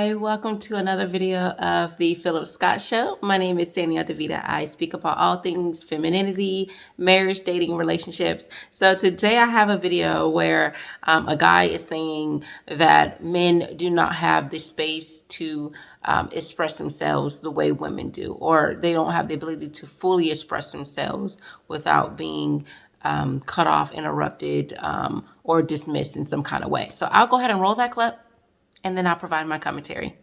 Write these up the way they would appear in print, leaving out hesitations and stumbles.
Hi, welcome to another video of the Phillip Show. My name is Danielle DeVita. I speak about all things femininity, marriage, dating, relationships. So today I have a video where a guy is saying that men do not have the space to express themselves the way women do, or they don't have the ability to fully express themselves without being cut off, interrupted, or dismissed in some kind of way. So I'll go ahead and roll that clip, and then I'll provide my commentary.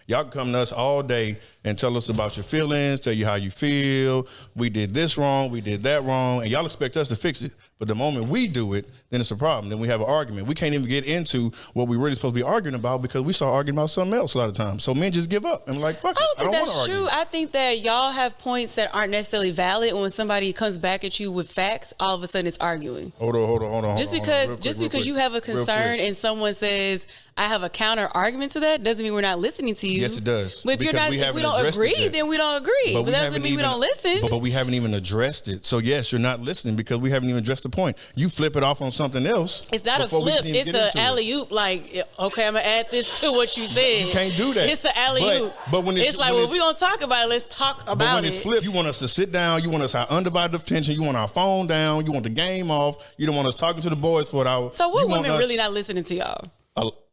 Y'all can come to us all day and tell us about your feelings, tell you how you feel. We did this wrong, we did that wrong, and y'all expect us to fix it. But the moment we do it, then it's a problem. Then we have an argument. We can't even get into what we really supposed to be arguing about because we start arguing about something else a lot of times. So men just give up and like, fuck it. I don't think that's true. I think that y'all have points that aren't necessarily valid. When somebody comes back at you with facts, all of a sudden it's arguing. Hold on. Just because you have a concern and someone says, I have a counter argument to that, doesn't mean we're not listening to you. Yes, it does. But if we don't agree, then we don't agree. But that doesn't mean we don't listen. But we haven't even addressed it. So yes, you're not listening because we haven't even addressed the point. You flip it off on something else. It's not a flip. It's an alley-oop. Like, okay, I'm going to add this to what you said. You can't do that. It's an alley-oop. But when it's like, well, we're going to talk about it. Let's talk about it. But when it's flipped, you want us to sit down. You want us our undivided attention. You want our phone down. You want the game off. You don't want us talking to the boys for an hour. So what women really not listening to y'all?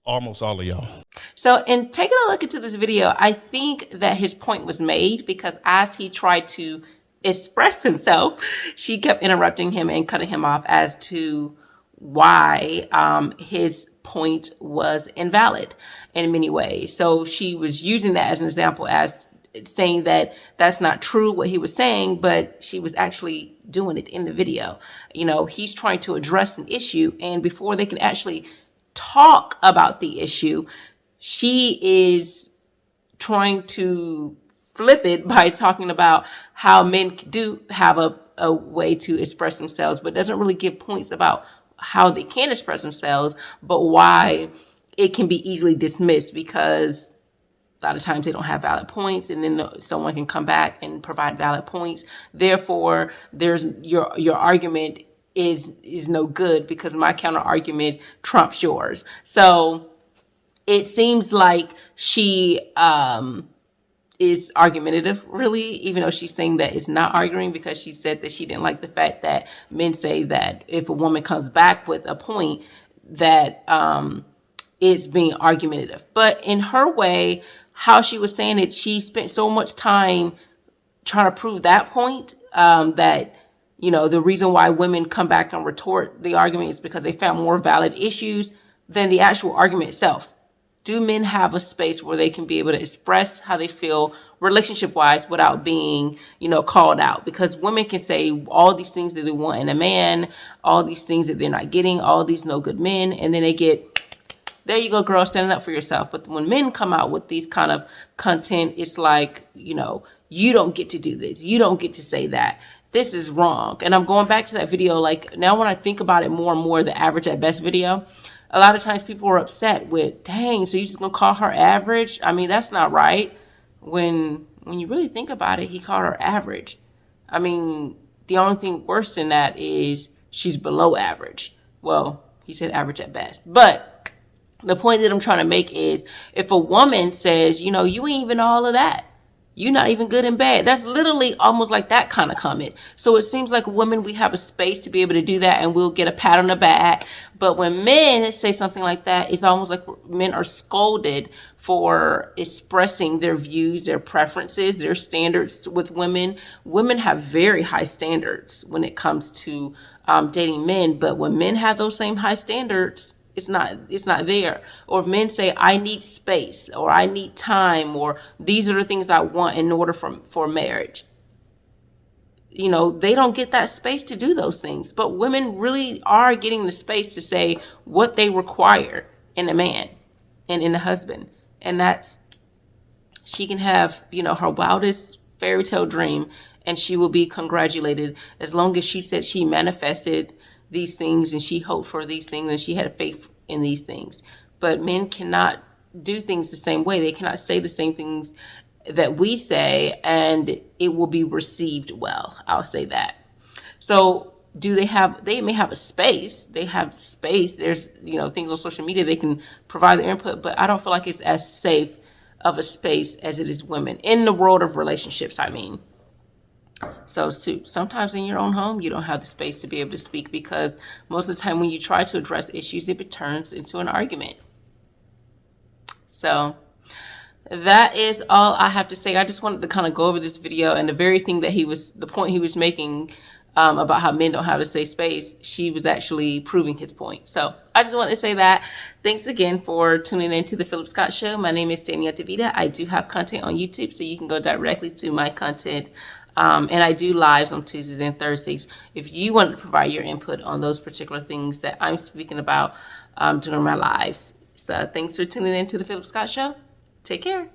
Almost all of y'all. So in taking a look into this video, I think that his point was made because as he tried to express himself, she kept interrupting him and cutting him off as to why his point was invalid in many ways. So she was using that as an example, as saying that that's not true what he was saying, but she was actually doing it in the video. You know, he's trying to address an issue, and before they can actually talk about the issue, she is trying to flip it by talking about how men do have a way to express themselves, but doesn't really give points about how they can express themselves, but why it can be easily dismissed because a lot of times they don't have valid points, and then someone can come back and provide valid points. Therefore, there's your argument is no good because my counter argument trumps yours. So it seems like she is argumentative, really, even though she's saying that it's not arguing, because she said that she didn't like the fact that men say that if a woman comes back with a point that it's being argumentative. But in her way, how she was saying it, she spent so much time trying to prove that point that, you know, the reason why women come back and retort the argument is because they found more valid issues than the actual argument itself. Do men have a space where they can be able to express how they feel relationship-wise without being, you know, called out? Because women can say all these things that they want in a man, all these things that they're not getting, all these no good men, and then they get, there you go, girl, standing up for yourself. But when men come out with these kind of content, it's like, you know, you don't get to do this. You don't get to say that. This is wrong. And I'm going back to that video. Like, now when I think about it more and more, the average at best video, a lot of times people are upset with, dang, so you just gonna call her average? I mean, that's not right. When you really think about it, he called her average. I mean, the only thing worse than that is she's below average. Well, he said average at best. But the point that I'm trying to make is, if a woman says, you know, you ain't even all of that, you're not even good in bed, that's literally almost like that kind of comment. So it seems like women, we have a space to be able to do that, and we'll get a pat on the back. But when men say something like that, it's almost like men are scolded for expressing their views, their preferences, their standards with women. Women have very high standards when it comes to dating men. But when men have those same high standards, it's not there. Or if men say, I need space, or I need time, or these are the things I want in order for marriage. You know, they don't get that space to do those things. But women really are getting the space to say what they require in a man and in a husband. And that's, she can have, you know, her wildest fairy tale dream, and she will be congratulated as long as she said she manifested these things and she hoped for these things and she had faith in these things. But men cannot do things the same way. They cannot say the same things that we say and it will be received well. I'll say that. So they may have a space. They have space. There's, things on social media they can provide their input, but I don't feel like it's as safe of a space as it is women in the world of relationships, I mean. So sometimes in your own home, you don't have the space to be able to speak, because most of the time when you try to address issues, it turns into an argument. So that is all I have to say. I just wanted to kind of go over this video, and the point he was making about how men don't have a safe space, she was actually proving his point. So I just wanted to say that. Thanks again for tuning in to the Phillip Scott Show. My name is Danielle DeVita. I do have content on YouTube, so you can go directly to my content. And I do lives on Tuesdays and Thursdays if you want to provide your input on those particular things that I'm speaking about during my lives. So thanks for tuning in to the Phillip Scott Show. Take care.